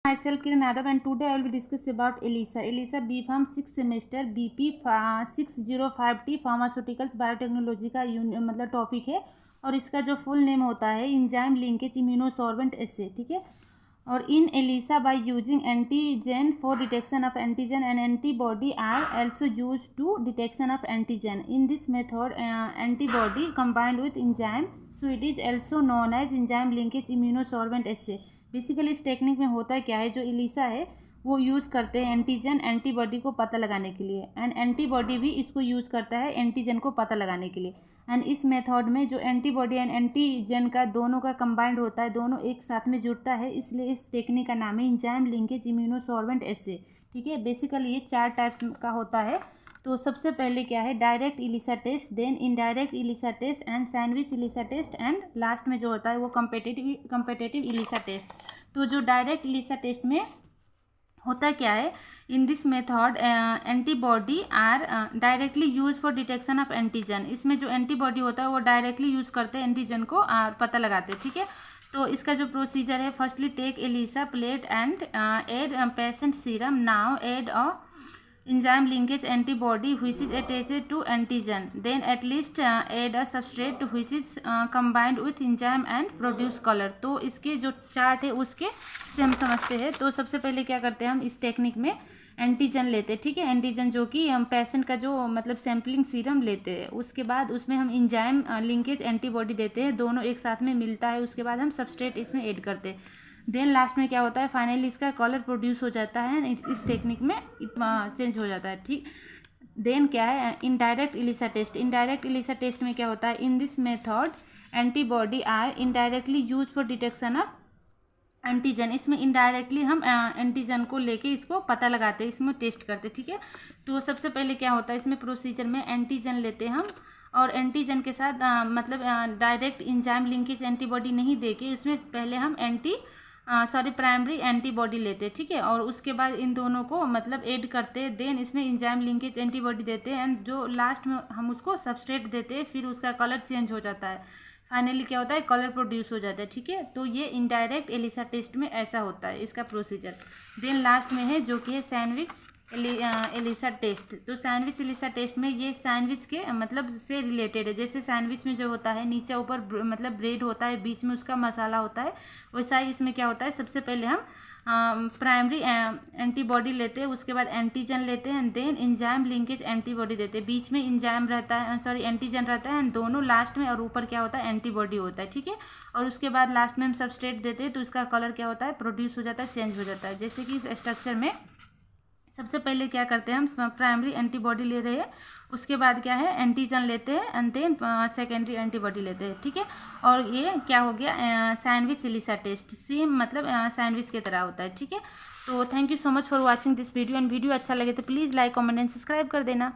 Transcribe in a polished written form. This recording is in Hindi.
Myself Kiran Yadav and today I will be discuss about ELISA. ELISA B Pharm 6th semester BP 605T pharmaceuticals biotechnology का मतलब टॉपिक है और इसका जो फुल नेम होता है इंजाइम लिंकेज इम्यूनोसॉर्बेंट एसे, ठीक है। और इन ELISA by using antigen for detection of antigen and antibody are also used to detection of antigen. In this method antibody combined with enzyme, so it is also known as enzyme linkage immunosorbent assay. Basically इस टेक्निक में होता है क्या है, जो ELISA है वो यूज़ करते हैं एंटीजन एंटीबॉडी को पता लगाने के लिए एंड एंटीबॉडी भी इसको यूज़ करता है एंटीजन को पता लगाने के लिए। एंड इस मेथड में जो एंटीबॉडी एंड एंटीजन का दोनों का कंबाइंड होता है, दोनों एक साथ में जुड़ता है, इसलिए इस टेक्निक का नाम है इंजाइम लिंकेज इम्यूनोसॉर्बेंट एसे, ठीक है। बेसिकली ये 4 टाइप्स का होता है। तो सबसे पहले क्या है, direct ELISA test, then indirect ELISA test and sandwich ELISA test and last में जो होता है वो कम्पिटिटिव ELISA टेस्ट। तो जो डायरेक्ट ELISA टेस्ट में होता क्या है, in this method antibody are directly use for detection of antigen. इसमें जो एंटीबॉडी होता है वो डायरेक्टली यूज़ करते हैं एंटीजन को पता लगाते हैं, ठीक है। तो इसका जो प्रोसीजर है, firstly take ELISA plate and add patient serum, now add a enzyme linkage antibody which is attached to antigen, then at least add a substrate which is combined with enzyme and produce color। तो इसके जो चार्ट है उसके से हम समझते हैं। तो सबसे पहले क्या करते हैं, हम इस टेक्निक में एंटीजन लेते हैं, ठीक है। एंटीजन जो कि हम पेशेंट का जो मतलब सैम्पलिंग सीरम लेते हैं, उसके बाद उसमें हम इंजाइम लिंकेज एंटीबॉडी देते हैं, दोनों एक साथ में मिलता है, उसके बाद हम सबस्ट्रेट इसमें ऐड करते हैं। देन लास्ट में क्या होता है, फाइनली इसका कलर प्रोड्यूस हो जाता है, इस टेक्निक में चेंज हो जाता है, ठीक। देन क्या है, indirect ELISA test. Indirect ELISA test में क्या होता है, in this method antibody are indirectly use for detection of antigen. इसमें इनडायरेक्टली हम एंटीजन को लेके इसको पता लगाते हैं, इसमें टेस्ट करते हैं, ठीक है। तो सबसे पहले क्या होता है, इसमें प्रोसीजर में एंटीजन लेते हैं हम, और एंटीजन के साथ मतलब डायरेक्ट इंजाइम लिंकेज एंटीबॉडी नहीं देके उसमें पहले हम प्राइमरी एंटीबॉडी लेते हैं, ठीक है। और उसके बाद इन दोनों को मतलब ऐड करते हैं, देन इसमें इंजाइम लिंकेज एंटीबॉडी देते हैं एंड जो लास्ट में हम उसको सबस्ट्रेट देते हैं, फिर उसका कलर चेंज हो जाता है, फाइनली क्या होता है, कलर प्रोड्यूस हो जाता है, ठीक है। तो ये इनडायरेक्ट ELISA टेस्ट में ऐसा होता है इसका प्रोसीजर। देन लास्ट में है जो कि है सैंडविच ELISA टेस्ट। तो सैंडविच ELISA टेस्ट में ये सैंडविच के मतलब से रिलेटेड है। जैसे सैंडविच में जो होता है नीचे ऊपर मतलब ब्रेड होता है, बीच में उसका मसाला होता है, वैसा ही इसमें क्या होता है, सबसे पहले हम प्राइमरी एंटीबॉडी लेते हैं, उसके बाद एंटीजन लेते हैं, देन इंजाइम लिंकेज एंटीबॉडी देते हैं, बीच में इंजाइम रहता है एंटीजन रहता है एंड दोनों लास्ट में, और ऊपर क्या होता है, एंटीबॉडी होता है, ठीक है। और उसके बाद लास्ट में हम सबस्ट्रेट देते हैं, तो इसका कलर क्या होता है, प्रोड्यूस हो जाता है, चेंज हो जाता है। जैसे कि इस स्ट्रक्चर में सबसे पहले क्या करते हैं, हम प्राइमरी एंटीबॉडी ले रहे हैं, उसके बाद क्या है, एंटीजन लेते हैं एंड देन सेकेंडरी एंटीबॉडी लेते हैं, ठीक है। और ये क्या हो गया, सैंडविच ELISA टेस्ट, सेम मतलब सैंडविच की तरह होता है, ठीक है। तो thank you so much for watching this video, and video अच्छा लगे तो please like comment and subscribe कर देना।